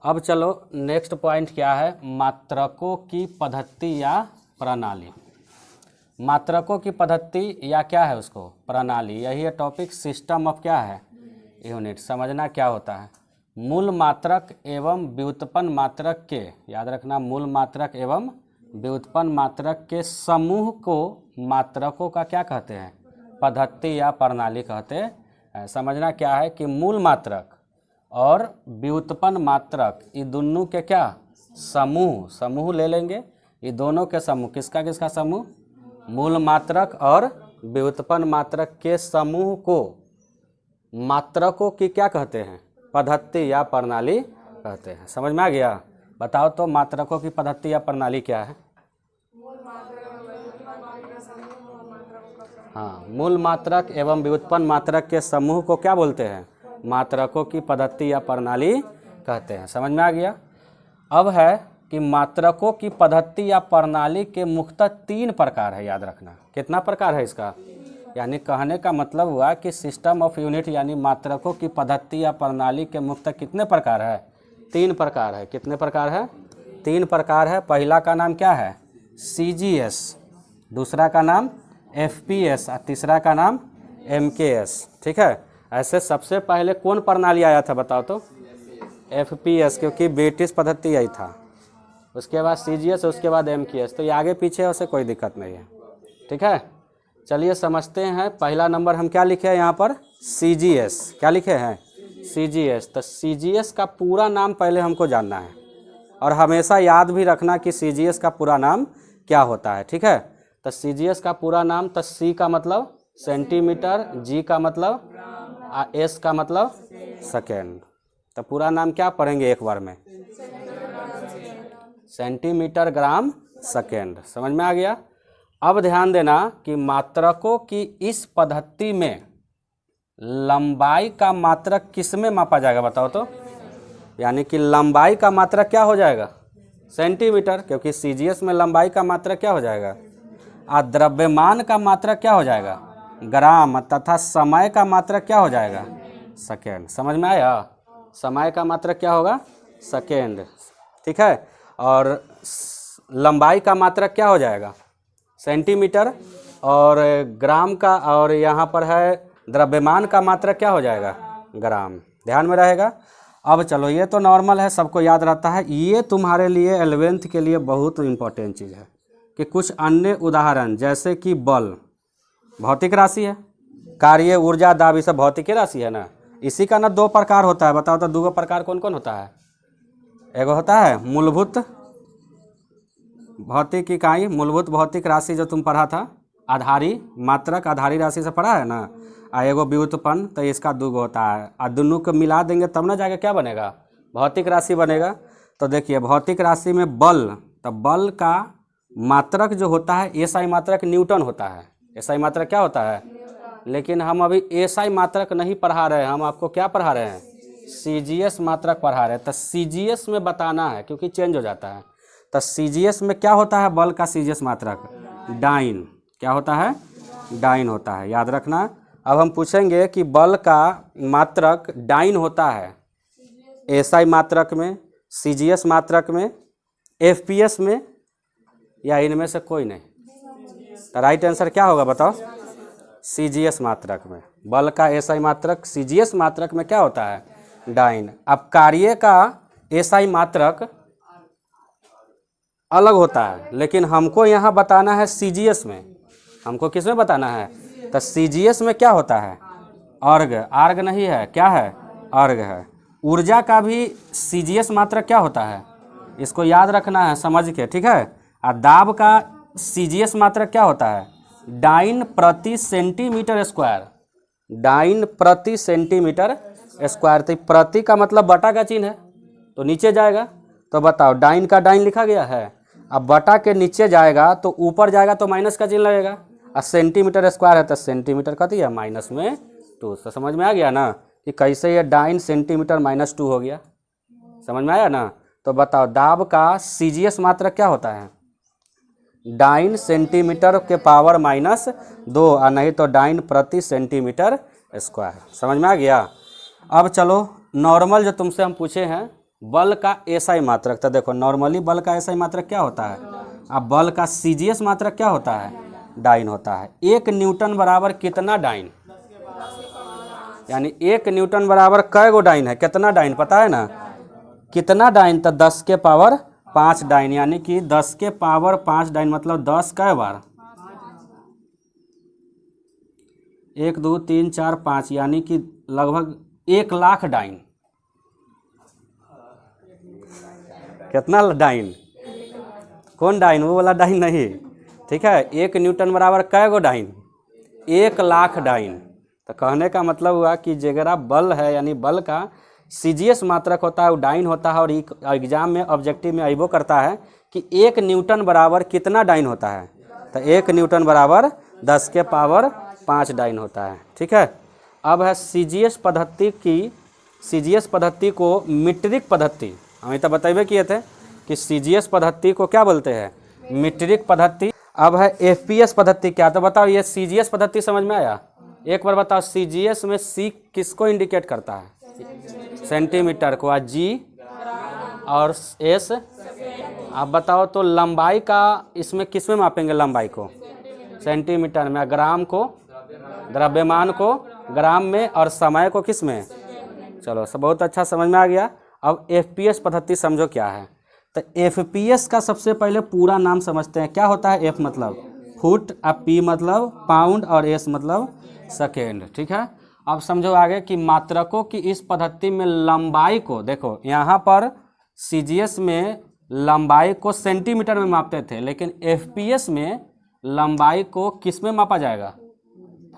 अब चलो next point क्या है, मात्रकों की पद्धति या प्रणाली। मात्रकों की पद्धति या क्या है उसको, प्रणाली, यही है टॉपिक। सिस्टम ऑफ क्या है, यूनिट। समझना क्या होता है, मूल मात्रक एवं व्युत्पन्न मात्रक के, याद रखना, मूल मात्रक एवं व्युत्पन्न मात्रक के समूह को मात्रकों का क्या कहते हैं, पद्धति या प्रणाली कहते हैं। समझना क्या है कि मूल मात्रक और व्युत्पन्न मात्रक, ये दोनों के क्या समूह, समूह ले लेंगे, ये दोनों के समूह, किसका किसका समूह, मूल मात्रक और व्युत्पन्न मात्रक के समूह को मात्रकों की क्या कहते हैं, पद्धति या प्रणाली कहते हैं। समझ में आ गया। बताओ तो मात्रकों की पद्धति या प्रणाली क्या है। हाँ, मूल मात्रक एवं व्युत्पन्न मात्रक के समूह को क्या बोलते हैं, मात्रकों की पद्धति या प्रणाली कहते हैं। समझ में आ गया। अब है कि मात्रकों की पद्धति या प्रणाली के मुख्यतः 3 प्रकार है, याद रखना। कितना प्रकार है इसका, यानी कहने का मतलब हुआ कि सिस्टम ऑफ यूनिट यानी मात्रकों की पद्धति या प्रणाली के मुख्यतः कितने प्रकार है, 3 प्रकार है। कितने प्रकार है, 3 प्रकार है। पहला का नाम क्या है, CGS, दूसरा का नाम FPS और तीसरा का नाम MKS। ठीक है। ऐसे सबसे पहले कौन प्रणाली आया था बताओ तो, FPS, क्योंकि ब्रिटिश पद्धति आई था। उसके बाद CGS, उसके बाद MKS, तो ये आगे पीछे उससे कोई दिक्कत नहीं है। ठीक है, चलिए समझते हैं। पहला नंबर हम क्या लिखे हैं यहाँ पर, CGS। क्या लिखे हैं, CGS। तो CGS का पूरा नाम पहले हमको जानना है और हमेशा याद भी रखना कि CGS का पूरा नाम क्या होता है। ठीक है, तो CGS का पूरा नाम, तो C का मतलब सेंटीमीटर, G का मतलब, S का मतलब सेकेंड। तो पूरा नाम क्या पढ़ेंगे एक बार में, सेंटीमीटर ग्राम सेकेंड। समझ में आ गया। अब ध्यान देना कि मात्रकों की इस पद्धति में लंबाई का मात्रक किस में मापा जाएगा बताओ तो, यानी कि लंबाई का मात्रक क्या हो जाएगा, सेंटीमीटर, क्योंकि CGS में लंबाई का मात्रक क्या हो जाएगा, और द्रव्यमान का मात्रक क्या हो जाएगा, ग्राम, तथा समय का मात्रक क्या हो जाएगा, सेकेंड। समझ में आया। समय का मात्रक क्या होगा, सेकेंड। ठीक है, और लंबाई का मात्रक क्या हो जाएगा, सेंटीमीटर, और ग्राम का, और यहाँ पर है द्रव्यमान का मात्रक क्या हो जाएगा, ग्राम। ध्यान में रहेगा। अब चलो, ये तो नॉर्मल है, सबको याद रहता है। ये तुम्हारे लिए 11th के लिए बहुत इम्पोर्टेंट चीज़ है कि कुछ अन्य उदाहरण, जैसे कि बल भौतिक राशि है, कार्य, ऊर्जा, दाब, ये सब भौतिक राशि है ना। इसी का ना 2 प्रकार होता है। बताओ तो 2 प्रकार कौन कौन होता है। एगो होता है मूलभूत भौतिक इकाई, मूलभूत भौतिक राशि जो तुम पढ़ा था, आधारी मात्रक, आधारी राशि से पढ़ा है ना। और एगो व्युत्पन्न, तो इसका 2 होता है, और दोनों को मिला देंगे तब ना जाके क्या बनेगा, भौतिक राशि बनेगा। तो देखिए भौतिक राशि में बल, तो बल का मात्रक जो होता है SI मात्रक न्यूटन होता है। SI मात्रक क्या होता है, लेकिन हम अभी SI मात्रक नहीं पढ़ा रहे हैं, हम आपको क्या पढ़ा रहे हैं, CGS मात्रक पढ़ा रहे हैं। तो CGS में बताना है क्योंकि चेंज हो जाता है। तो CGS में क्या होता है, बल का CGS मात्रक डाइन, क्या होता है, डाइन होता है, याद रखना। अब हम पूछेंगे कि बल का मात्रक डाइन होता है SI मात्रक में, CGS मात्रक में, FPS में, या इनमें से कोई नहीं। तो राइट आंसर क्या होगा बताओ, CGS मात्रक में। बल का SI मात्रक CGS मात्रक में क्या होता है, डाइन। अब कार्य का SI मात्रक अलग होता है, लेकिन हमको यहाँ बताना है CGS में। हमको किस में बताना है, तो CGS में क्या होता है, अर्ग, आर्ग नहीं है, क्या है, अर्ग है। ऊर्जा का भी CGS मात्रक क्या होता है, इसको याद रखना है समझ के। ठीक है। और दाब का CGS मात्रक क्या होता है, डाइन प्रति सेंटीमीटर स्क्वायर, डाइन प्रति सेंटीमीटर स्क्वायर। तो प्रति का मतलब बटा का चिन्ह है, तो नीचे जाएगा। तो बताओ, डाइन का डाइन लिखा गया है, अब बटा के नीचे जाएगा तो ऊपर जाएगा तो माइनस का चिन्ह लगेगा, और सेंटीमीटर स्क्वायर है तो सेंटीमीटर का दिया -2। तो समझ में आ गया ना कि कैसे ये डाइन सेंटीमीटर -2 हो गया। समझ में आया ना। तो बताओ, दाब का CGS मात्रक क्या होता है, डाइन सेंटीमीटर के पावर -2, और नहीं तो डाइन प्रति सेंटीमीटर स्क्वायर। समझ में आ गया। अब चलो, नॉर्मल जो तुमसे हम पूछे हैं बल का एसआई मात्रक, तो देखो नॉर्मली बल का एसआई मात्रक क्या होता है, अब बल का सीजीएस मात्रक क्या होता है, डाइन होता है। 1 न्यूटन बराबर कितना डाइन, यानी 1 न्यूटन बराबर कै गो डाइन है, कितना डाइन पता है ना, कितना डाइन, तो 10 के पावर 5 डाइन, यानी कि 10 के पावर 5 डाइन मतलब 10 कै बार, 1 2 3 4 5, यानी कि लगभग 1 लाख डाइन। कितना डाइन, कौन डाइन, वो वाला डाइन नहीं, ठीक है। 1 न्यूटन बराबर कै गो डाइन, 1 लाख डाइन। तो कहने का मतलब हुआ कि जगरा बल है, यानी बल का सीजीएस मात्रक होता है वो डाइन होता है, और एग्जाम में ऑब्जेक्टिव में अइबो करता है कि 1 न्यूटन बराबर कितना डाइन होता है, तो 1 न्यूटन बराबर 10 के पावर 5 डाइन होता है, ठीक है। अब है सीजीएस पद्धति को मीट्रिक पद्धति, हम तो बतेबे किए थे कि सीजीएस पद्धति को क्या बोलते हैं, मीट्रिक पद्धति। अब है एफपीएस पद्धति, क्या, तो बताओ ये सीजीएस पद्धति समझ में आया, एक बार बताओ। सीजीएस में सी किसको इंडिकेट करता है, सेंटीमीटर को, जी और एस, आप बताओ तो लंबाई का इसमें किस में मापेंगे, लंबाई को सेंटीमीटर में, ग्राम को, द्रव्यमान को ग्राम में, और समय को किस में, चलो सब बहुत अच्छा समझ में आ गया। अब एफपीएस पद्धति समझो क्या है, तो एफपीएस का सबसे पहले पूरा नाम समझते हैं, क्या होता है, एफ मतलब फुट, अब पी मतलब पाउंड, और एस मतलब सेकेंड, ठीक है। अब समझो आगे कि मात्रकों की इस पद्धति में लंबाई को, देखो यहाँ पर सीजीएस में लंबाई को सेंटीमीटर में मापते थे, लेकिन एफपीएस में लंबाई को किस में मापा जाएगा,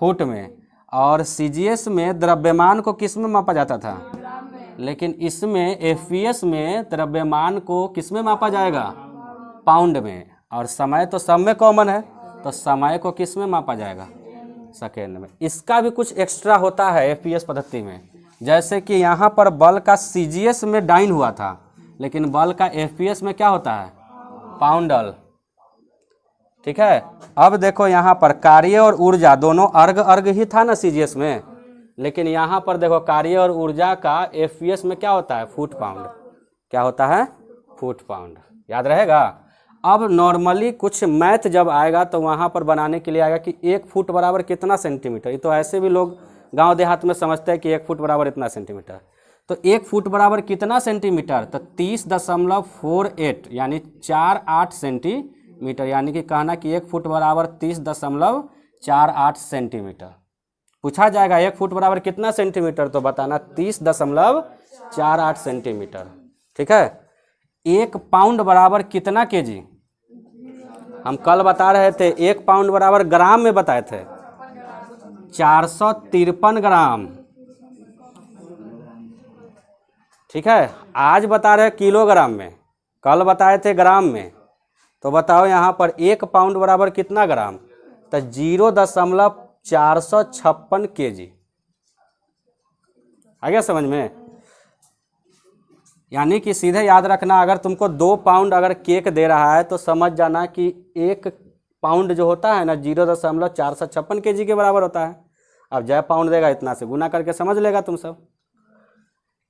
फुट में, और सीजीएस में द्रव्यमान को किस में मापा जाता था, लेकिन इसमें एफपीएस में द्रव्यमान को किस में मापा जाएगा, पाउंड में, और समय तो सब में कॉमन है, तो समय को किस में मापा जाएगा, सेकेंड में। इसका भी कुछ एक्स्ट्रा होता है एफपीएस पद्धति में, जैसे कि यहाँ पर बल का सीजीएस में डाइन हुआ था, लेकिन बल का एफपीएस में क्या होता है, पाउंडल, ठीक है। अब देखो यहाँ पर कार्य और ऊर्जा दोनों अर्ग ही था ना सीजीएस में, लेकिन यहाँ पर देखो कार्य और ऊर्जा का एफपीएस में क्या होता है, फुट पाउंड, क्या होता है, फुट पाउंड, याद रहेगा। अब नॉर्मली कुछ मैथ जब आएगा तो वहाँ पर बनाने के लिए आएगा कि 1 फुट बराबर कितना सेंटीमीटर, ये तो ऐसे भी लोग गांव देहात में समझते हैं कि 1 फुट बराबर इतना सेंटीमीटर, तो 1 फुट बराबर कितना सेंटीमीटर, तो 30.48 यानी 48 सेंटीमीटर, यानी कि कहना कि 1 फुट बराबर 30.48 सेंटीमीटर। पूछा जाएगा 1 फुट बराबर कितना सेंटीमीटर, तो बताना 30.48 सेंटीमीटर, ठीक है। 1 पाउंड बराबर कितना केजी, हम कल बता रहे थे 1 पाउंड बराबर ग्राम में बताए थे, 453 ग्राम, ठीक है। आज बता रहे किलोग्राम में, कल बताए थे ग्राम में, तो बताओ यहाँ पर 1 पाउंड बराबर कितना ग्राम, तो 0.456 केजी, आ गया समझ में। यानी कि सीधे याद रखना, अगर तुमको 2 पाउंड अगर केक दे रहा है तो समझ जाना कि 1 पाउंड जो होता है ना 0.456 केजी के बराबर होता है। अब जय पाउंड देगा इतना से गुना करके समझ लेगा तुम सब।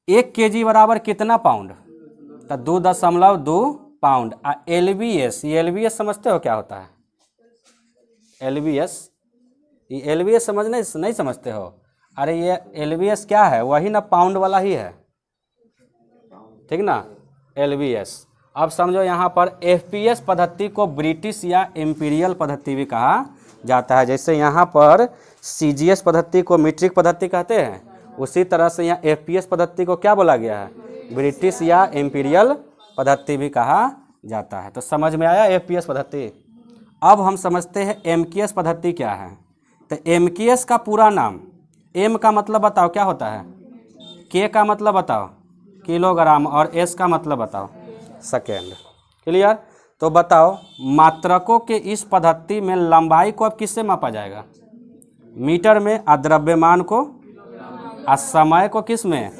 1 केजी बराबर कितना पाउंड, तो 2.2 पाउंड। एलबीएस, ये एलबीएस समझते हो क्या होता है, एलबीएस, ये एलबीएस समझने नहीं समझते हो, अरे ये एलबीएस क्या है, वही ना पाउंड वाला ही है, ठीक ना, एलबीएस। अब समझो यहाँ पर एफपीएस पद्धति को ब्रिटिश या इंपीरियल पद्धति भी कहा जाता है। जैसे यहाँ पर सीजीएस पद्धति को मीट्रिक पद्धति कहते हैं, उसी तरह से यहाँ एफपीएस पद्धति को क्या बोला गया है, ब्रिटिश या इंपीरियल पद्धति भी कहा जाता है। तो समझ में आया एफपीएस पद्धति। अब हम समझते हैं एमकेएस पद्धति क्या है। तो एमकेएस का पूरा नाम, एम का मतलब बताओ क्या होता है, के का मतलब बताओ किलोग्राम, और एस का मतलब बताओ सेकेंड, क्लियर। तो बताओ मात्रकों के इस पद्धति में लंबाई को अब किससे मापा जाएगा, मीटर में, और द्रव्यमान को, और समय को किस में,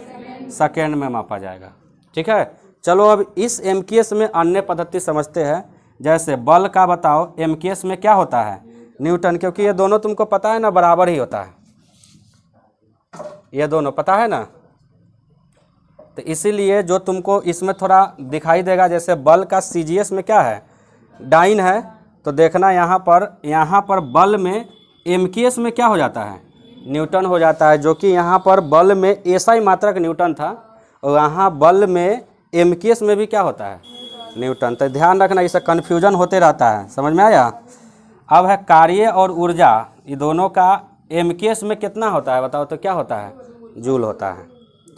सेकेंड में मापा जाएगा, ठीक है। चलो अब इस एमकेएस में अन्य पद्धति समझते हैं। जैसे बल का बताओ एमकेएस में क्या होता है, न्यूटन, क्योंकि ये दोनों तुमको पता है ना बराबर ही होता है, ये दोनों पता है ना। तो इसीलिए जो तुमको इसमें थोड़ा दिखाई देगा, जैसे बल का CGS में क्या है, डाइन है, तो देखना यहाँ पर बल में MKS में क्या हो जाता है, न्यूटन हो जाता है, जो कि यहाँ पर बल में SI मात्रक न्यूटन था और यहाँ बल में MKS में भी क्या होता है, न्यूटन। तो ध्यान रखना, इससे कन्फ्यूजन होते रहता है, समझ में आया। अब है कार्य और ऊर्जा, ये दोनों का MKS में कितना होता है बताओ तो क्या होता है, जूल होता है।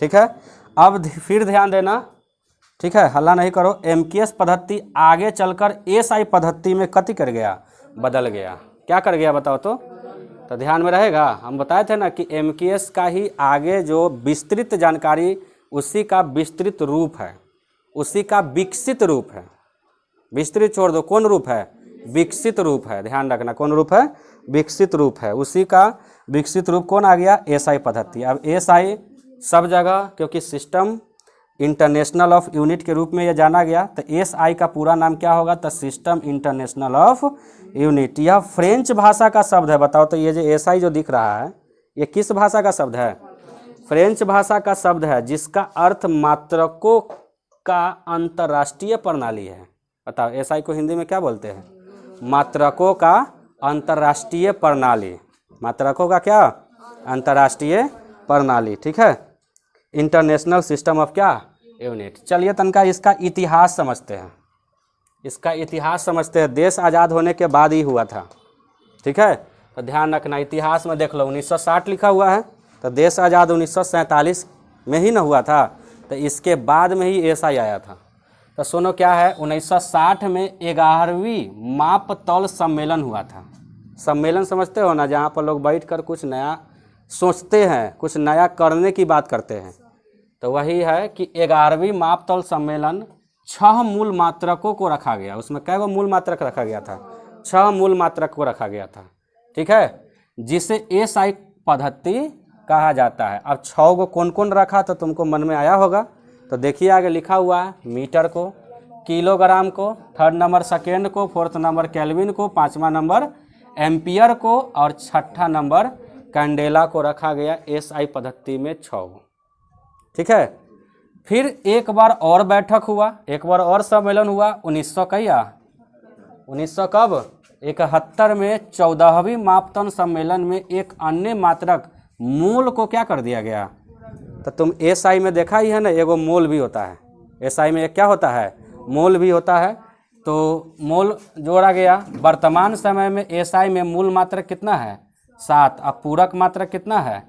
ठीक है, अब फिर ध्यान देना, ठीक है, हल्ला नहीं करो। MKS पद्धति आगे चलकर SI पद्धति में कति कर गया, बदल गया, क्या कर गया बताओ तो ध्यान में रहेगा। हम बताए थे ना कि MKS का ही आगे जो विस्तृत जानकारी, उसी का विस्तृत रूप है, उसी का विकसित रूप है। विस्तृत छोड़ दो, कौन रूप है, विकसित रूप है, ध्यान रखना, कौन रूप है, विकसित रूप है। उसी का विकसित रूप कौन आ गया, SI पद्धति। अब SI सब जगह, क्योंकि सिस्टम इंटरनेशनल ऑफ यूनिट के रूप में यह जाना गया, तो SI का पूरा नाम क्या होगा, तो सिस्टम इंटरनेशनल ऑफ यूनिट। यह फ्रेंच भाषा का शब्द है। बताओ तो ये जो SI जो दिख रहा है, ये किस भाषा का शब्द है, फ्रेंच भाषा का शब्द है, जिसका अर्थ मात्रकों का अंतर्राष्ट्रीय प्रणाली है। बताओ SI को हिंदी में क्या बोलते हैं, मात्रकों का अंतर्राष्ट्रीय प्रणाली, मात्रकों का क्या, अंतर्राष्ट्रीय प्रणाली। ठीक है, इंटरनेशनल सिस्टम ऑफ क्या, यूनिट। चलिए तनका इसका इतिहास समझते हैं, इसका इतिहास समझते हैं। देश आज़ाद होने के बाद ही हुआ था। ठीक है, तो ध्यान रखना, इतिहास में देख लो 1960 लिखा हुआ है, तो देश आज़ाद 1947 में ही ना हुआ था, तो इसके बाद में ही SI आया था। तो सुनो क्या है, 1960 में 11वीं मापतौल सम्मेलन हुआ था। सम्मेलन समझते हो ना, जहाँ पर लोग बैठकर कुछ नया सोचते हैं, कुछ नया करने की बात करते हैं, तो वही है कि 11वीं मापतौल सम्मेलन 6 मूल मात्रकों को रखा गया। उसमें कै गो मूल मात्रक रखा गया था, 6 मूल मात्रक को रखा गया था। ठीक है, जिसे SI पद्धति कहा जाता है। अब 6 गो कौन कौन रखा तो तुमको मन में आया होगा, तो देखिए आगे लिखा हुआ है, मीटर को, किलोग्राम को, 3rd नंबर सेकेंड को, 4th नंबर केल्विन को, 5वां नंबर एम्पियर को और 6ठा नंबर कैंडेला को रखा गया SI पद्धति में 6 गो। ठीक है, फिर एक बार और बैठक हुआ, एक बार और सम्मेलन हुआ 1900 कब, 71 में 14वीं मापतौल सम्मेलन में एक अन्य मात्रक मोल को क्या कर दिया गया। तो तुम SI में देखा ही है ना, एगो मोल भी होता है, SI में एक क्या होता है, मोल भी होता है। तो मोल जोड़ा गया। वर्तमान समय में SI में मूल मात्रक कितना है, 7। अब पूरक मात्रक कितना है,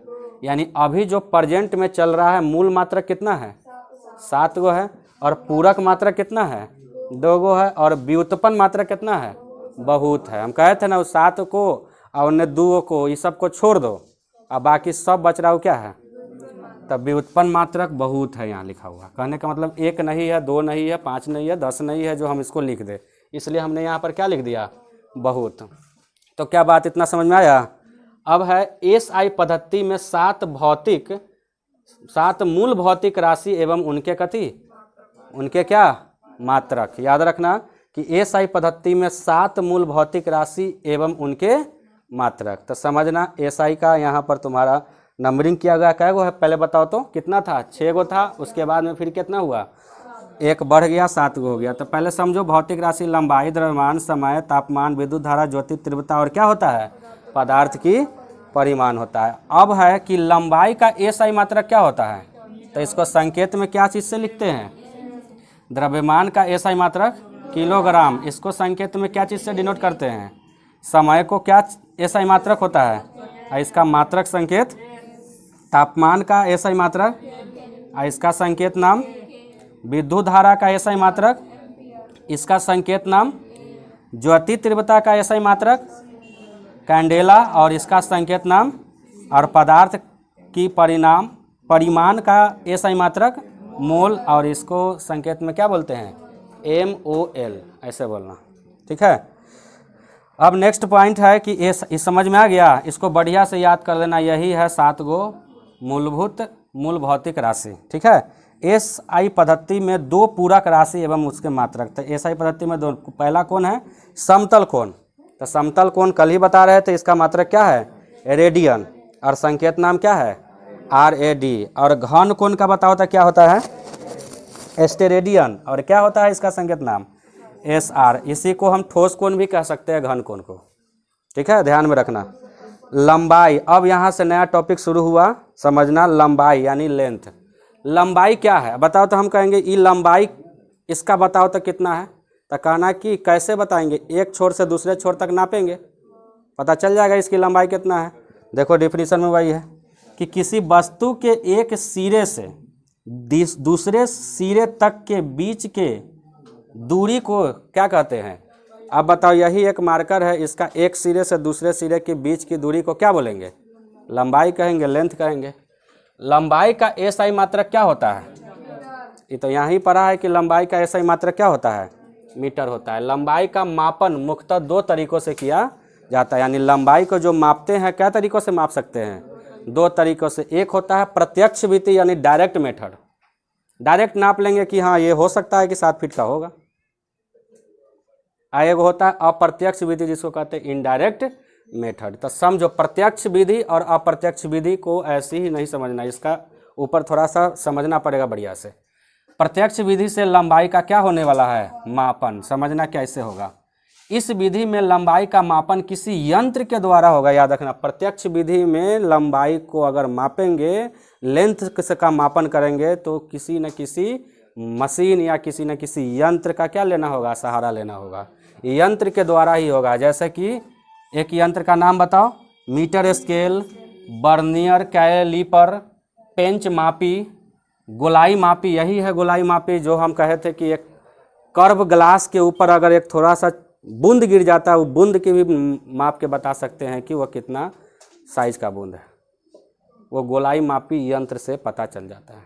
यानी अभी जो प्रेजेंट में चल रहा है मूल मात्रक कितना है, 7 गो है, और पूरक मात्रक कितना है, 2 गो है, और व्युत्पन्न मात्रक कितना है, बहुत है। हम कहे थे ना, उस 7 को और उन्हें 2 को, ये सब को छोड़ दो, अब बाकी सब बच रहा हो क्या है, तब व्युत्पन्न मात्रक बहुत है यहाँ लिखा हुआ। कहने का मतलब 1 नहीं है, 2 नहीं है, 5 नहीं है, 10 नहीं है जो हम इसको लिख दे, इसलिए हमने यहाँ पर क्या लिख दिया, बहुत। तो क्या बात इतना समझ में आया। अब है SI पद्धति में 7 मूल भौतिक राशि एवं उनके कति, उनके क्या, मात्रक। याद रखना कि SI पद्धति में 7 मूल भौतिक राशि एवं उनके मात्रक। तो समझना SI का यहाँ पर तुम्हारा नंबरिंग किया गया, कै गो है पहले बताओ तो, कितना था, 6 गो था, उसके बाद में फिर कितना हुआ, 1 बढ़ गया, 7 गो हो गया। तो पहले समझो, भौतिक राशि लंबाई, द्रव्यमान, समय, तापमान, विद्युत धारा, ज्योति तीव्रता और क्या होता है, पदार्थ की परिमाण होता है। अब है कि लंबाई का SI मात्रक क्या होता है, तो इसको संकेत में क्या चीज़ से लिखते हैं, द्रव्यमान का SI मात्रक किलोग्राम, इसको संकेत में क्या चीज़ से डिनोट करते हैं, समय को क्या SI मात्रक होता है, और इसका मात्रक संकेत, तापमान का SI मात्रक, और इसका संकेत नाम, विद्युत धारा का SI मात्रक, इसका संकेत नाम, ज्योति तीव्रता का SI मात्रक कैंडेला और इसका संकेत नाम, और पदार्थ की परिमाण का SI मात्रक मोल, और इसको संकेत में क्या बोलते हैं, MOL, ऐसे बोलना। ठीक है, अब नेक्स्ट पॉइंट है कि इस समझ में आ गया, इसको बढ़िया से याद कर लेना। यही है 7 गो मूल भौतिक राशि। ठीक है, SI पद्धति में 2 पूरक राशि एवं उसके मात्रक। तो SI पद्धति में 2, पहला कौन है, समतल कोण। तो समतल कोण कल ही बता रहे थे, इसका मात्रक क्या है, रेडियन, और संकेत नाम क्या है, RAD। और घन कोण का बताओ तो क्या होता है? एस्टेरेडियन। और क्या होता है इसका संकेत नाम? SR। इसी को हम ठोस कोण भी कह सकते हैं, घन कोण को। ठीक है, ध्यान में रखना। लंबाई, अब यहाँ से नया टॉपिक शुरू हुआ, समझना। लंबाई यानी लेंथ। लंबाई क्या है बताओ तो हम कहेंगे ये लंबाई, इसका बताओ तो कितना है? तो कहना कि कैसे बताएंगे, एक छोर से दूसरे छोर तक नापेंगे, पता चल जाएगा इसकी लंबाई कितना है। देखो डिफिनीशन में वही है कि किसी वस्तु के एक सिरे से दूसरे सिरे तक के बीच के दूरी को क्या कहते हैं? अब बताओ, यही एक मार्कर है, इसका एक सिरे से दूसरे सिरे के बीच की दूरी को क्या बोलेंगे? लंबाई कहेंगे, लेंथ कहेंगे। लंबाई का SI मात्रक क्या होता है? ये तो यहाँ ही पढ़ा है कि लंबाई का SI मात्रक क्या होता है? मीटर होता है। लंबाई का मापन मुख्यतः दो तरीकों से किया जाता है, यानी लंबाई को जो मापते हैं क्या तरीकों से माप सकते हैं? दो तरीकों से। एक होता है प्रत्यक्ष विधि यानी डायरेक्ट मेथड, डायरेक्ट नाप लेंगे कि हाँ ये हो सकता है कि 7 फीट का होगा। एक होता है अप्रत्यक्ष विधि जिसको कहते हैं इनडायरेक्ट मेथड। तो समझो, प्रत्यक्ष विधि और अप्रत्यक्ष विधि को ऐसे ही नहीं समझना, इसका ऊपर थोड़ा सा समझना पड़ेगा बढ़िया से। प्रत्यक्ष विधि से लंबाई का क्या होने वाला है? मापन। समझना कैसे होगा। इस विधि में लंबाई का मापन किसी यंत्र के द्वारा होगा, याद रखना। प्रत्यक्ष विधि में लंबाई को अगर मापेंगे, लेंथ का मापन करेंगे, तो किसी न किसी मशीन या किसी न किसी यंत्र का क्या लेना होगा? सहारा लेना होगा। यंत्र के द्वारा ही होगा। जैसे कि एक यंत्र का नाम बताओ। मीटर स्केल, बर्नियर कैलिपर, पेंच मापी, गोलाई मापी। यही है गोलाई मापी जो हम कहे थे कि एक कर्व ग्लास के ऊपर अगर एक थोड़ा सा बूंद गिर जाता है, वो बूंद की भी माप के बता सकते हैं कि वह कितना साइज का बूंद है। वो गोलाई मापी यंत्र से पता चल जाता है।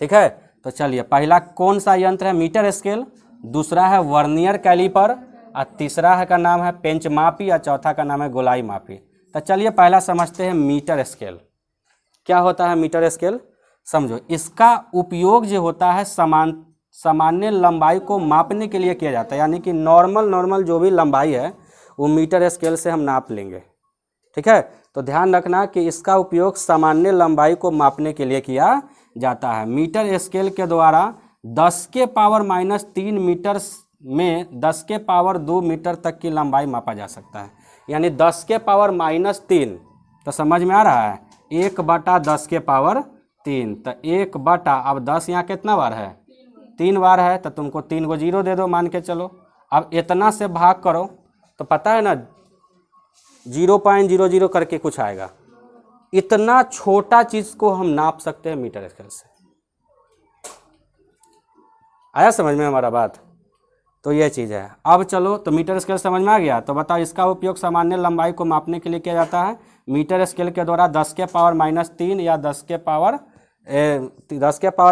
ठीक है, तो चलिए, पहला कौन सा यंत्र है? मीटर स्केल, दूसरा है वर्नियर कैलिपर, और तीसरा है का नाम है पेंच मापी, और चौथा का नाम है गोलाई मापी। तो चलिए पहला समझते हैं मीटर स्केल। क्या होता है मीटर स्केल? समझो, इसका उपयोग जो होता है सामान्य लंबाई को मापने के लिए किया जाता है, यानी कि नॉर्मल जो भी लंबाई है वो मीटर स्केल से हम नाप लेंगे। ठीक है, तो ध्यान रखना कि इसका उपयोग सामान्य लंबाई को मापने के लिए किया जाता है। मीटर स्केल के द्वारा 10 के पावर -3 मीटर में 10 के पावर 2 मीटर तक की लंबाई मापा जा सकता है। यानी 10 के पावर -3, तो समझ में आ रहा है, 1/10 के पावर 3। तो 1/, अब 10 यहाँ कितना बार है? 3 बार है, तो तुमको 3 को 0 दे दो मान के चलो। अब इतना से भाग करो तो पता है ना 0.00 करके कुछ आएगा। इतना छोटा चीज को हम नाप सकते हैं मीटर स्केल से। आया समझ में हमारा बात? तो ये चीज़ है। अब चलो, तो मीटर स्केल समझ में आ गया। तो बताओ, इसका उपयोग सामान्य लंबाई को मापने के लिए किया जाता है। मीटर स्केल के द्वारा 10 के पावर -3 या 10 के पावर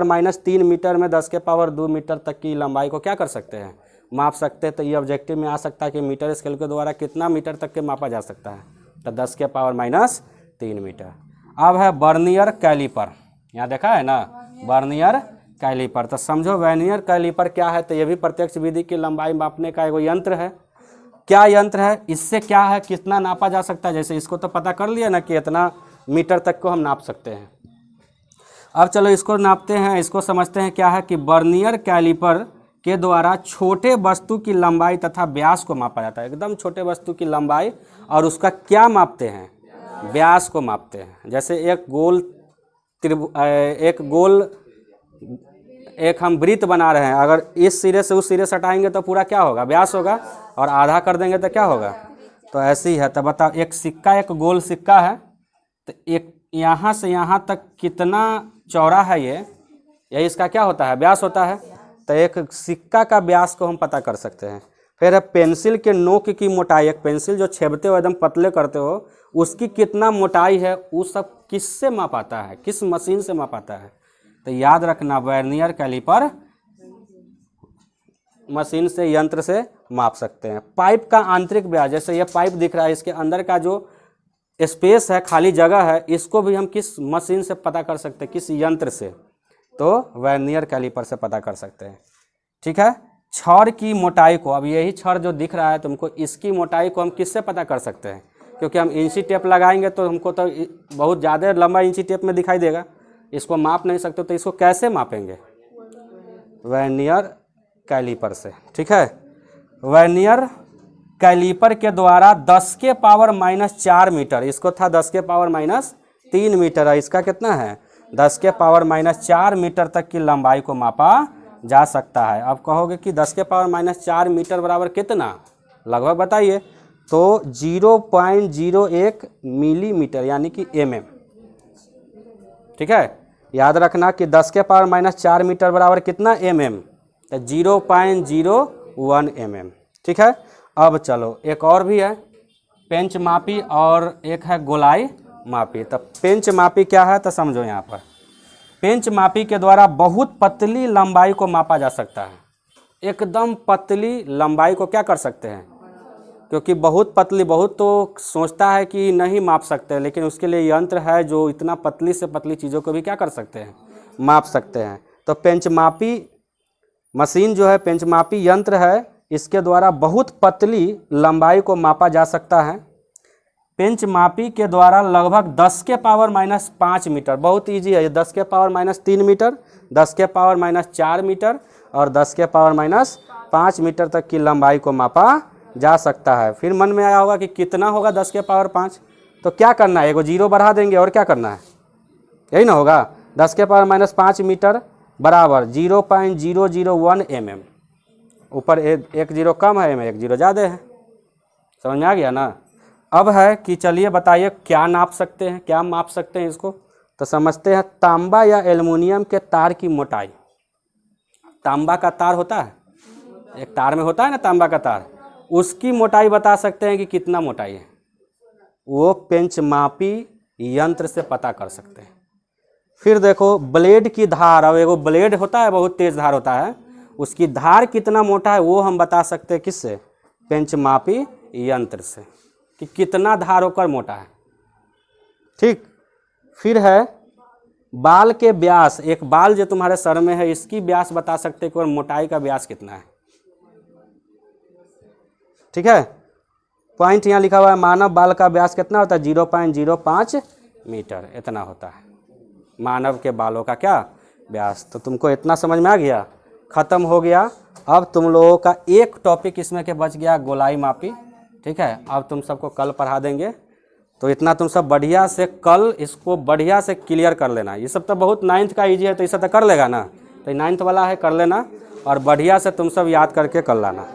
-3 मीटर में 10 के पावर 2 मीटर तक की लंबाई को क्या कर सकते हैं? माप सकते हैं। तो ये ऑब्जेक्टिव में आ सकता है कि मीटर स्केल के द्वारा कितना मीटर तक के मापा जा सकता है? तो 10 के पावर -3 मीटर। अब है वर्नियर कैलिपर, यहाँ देखा है ना, वर्नियर कैलिपर। तो समझो वर्नियर कैलिपर क्या है? तो ये भी प्रत्यक्ष विधि की लंबाई मापने का एक यंत्र है। क्या यंत्र है? इससे क्या है, कितना नापा जा सकता है? जैसे इसको तो पता कर लिया ना कि इतना मीटर तक को हम नाप सकते हैं। अब चलो इसको नापते हैं, इसको समझते हैं क्या है कि वर्नियर कैलिपर के द्वारा छोटे वस्तु की लंबाई तथा व्यास को मापा जाता है। एकदम छोटे वस्तु की लंबाई, और उसका क्या मापते हैं? व्यास को मापते हैं। जैसे एक हम वृत्त बना रहे हैं, अगर इस सिरे से उस सिरे से हटाएंगे तो पूरा क्या होगा? व्यास होगा, और आधा कर देंगे तो क्या होगा? तो ऐसे ही है। तो बताओ, एक सिक्का, एक गोल सिक्का है, तो एक यहाँ से यहाँ तक कितना चौड़ा है? यही इसका क्या होता है? व्यास होता है। तो एक सिक्का का व्यास को हम पता कर सकते हैं। फिर है पेंसिल के नोक की मोटाई। एक पेंसिल जो छेदते हो एकदम पतले करते हो, उसकी कितना मोटाई है, वो सब किससे मापाता है? किस मशीन से मापाता है? तो याद रखना, वर्नियर कैलिपर मशीन से, यंत्र से माप सकते हैं। पाइप का आंतरिक व्यास, जैसे ये पाइप दिख रहा है, इसके अंदर का जो स्पेस है, खाली जगह है, इसको भी हम किस मशीन से पता कर सकते हैं? किस यंत्र से? तो वर्नियर कैलिपर से पता कर सकते हैं। ठीक है, छड़ की मोटाई को, अब यही छड़ जो दिख रहा है तुमको, इसकी मोटाई को हम किससे पता कर सकते हैं? क्योंकि हम इंची टेप लगाएंगे तो हमको तो बहुत ज़्यादा लंबा इंची टेप में दिखाई देगा, इसको माप नहीं सकते, तो इसको कैसे मापेंगे? वर्नियर कैलीपर से। ठीक है, वर्नियर कैलीपर के द्वारा 10 के पावर -4 मीटर, इसको था 10 के पावर -3 मीटर है, इसका कितना है 10 के पावर -4 मीटर तक की लंबाई को मापा जा सकता है। अब कहोगे कि 10 के पावर -4 मीटर बराबर कितना, लगभग बताइए, तो 0.01 मिलीमीटर यानी कि mm। ठीक है, याद रखना कि 10 के पावर -4 मीटर बराबर कितना mm, तो 0.01 mm। ठीक है, अब चलो एक और भी है पेंच मापी और एक है गोलाई मापी। तो पेंच मापी क्या है तो समझो, यहाँ पर पेंच मापी के द्वारा बहुत पतली लंबाई को मापा जा सकता है। एकदम पतली लंबाई को क्या कर सकते हैं, क्योंकि बहुत पतली, बहुत तो सोचता है कि नहीं माप सकते, लेकिन उसके लिए यंत्र है जो इतना पतली से पतली चीज़ों को भी क्या कर सकते हैं, माप सकते हैं। तो पेंच मापी मशीन जो है, पेंच मापी यंत्र है, इसके द्वारा बहुत पतली लंबाई को मापा जा सकता है। पेंच मापी के द्वारा लगभग 10 के पावर -5 मीटर, बहुत इजी है ये, 10 के पावर -3 मीटर, 10 के पावर -4 मीटर और 10 के पावर -5 मीटर तक की लंबाई को मापा जा सकता है। फिर मन में आया होगा कि कितना होगा 10 के पावर 5, तो क्या करना है, एगो जीरो बढ़ा देंगे और क्या करना है, यही ना होगा। 10 के पावर -5 मीटर बराबर 0.001 mm, ऊपर एक जीरो कम है, एक जीरो ज़्यादा है, समझ में आ गया ना। अब है कि चलिए बताइए क्या नाप सकते हैं, क्या माप सकते हैं इसको, तो समझते हैं। तांबा या एल्युमिनियम के तार की मोटाई, तांबा का तार होता है, एक तार में होता है ना तांबा का तार, उसकी मोटाई बता सकते हैं कि कितना मोटाई है, वो पेंच मापी यंत्र से पता कर सकते हैं। फिर देखो ब्लेड की धार, अब एगो ब्लेड होता है बहुत तेज धार होता है, उसकी धार कितना मोटा है वो हम बता सकते हैं किससे, पेंच मापी यंत्र से, कि कितना धार होकर मोटा है। ठीक, फिर है बाल के व्यास, एक बाल जो तुम्हारे सर में है इसकी व्यास बता सकते हैं कि मोटाई का व्यास कितना है। ठीक है, पॉइंट यहाँ लिखा हुआ है, मानव बाल का व्यास कितना होता है, 0.05 मीटर, इतना होता है मानव के बालों का क्या व्यास। तो तुमको इतना समझ में आ गया, ख़त्म हो गया। अब तुम लोगों का एक टॉपिक इसमें के बच गया, गोलाई मापी। ठीक है, अब तुम सबको कल पढ़ा देंगे, तो इतना तुम सब बढ़िया से कल इसको बढ़िया से क्लियर कर लेना। ये सब तो बहुत 9th का ईजी है, तो इसे तो कर लेगा ना, तो 9th वाला है कर लेना, और बढ़िया से तुम सब याद करके कर लाना।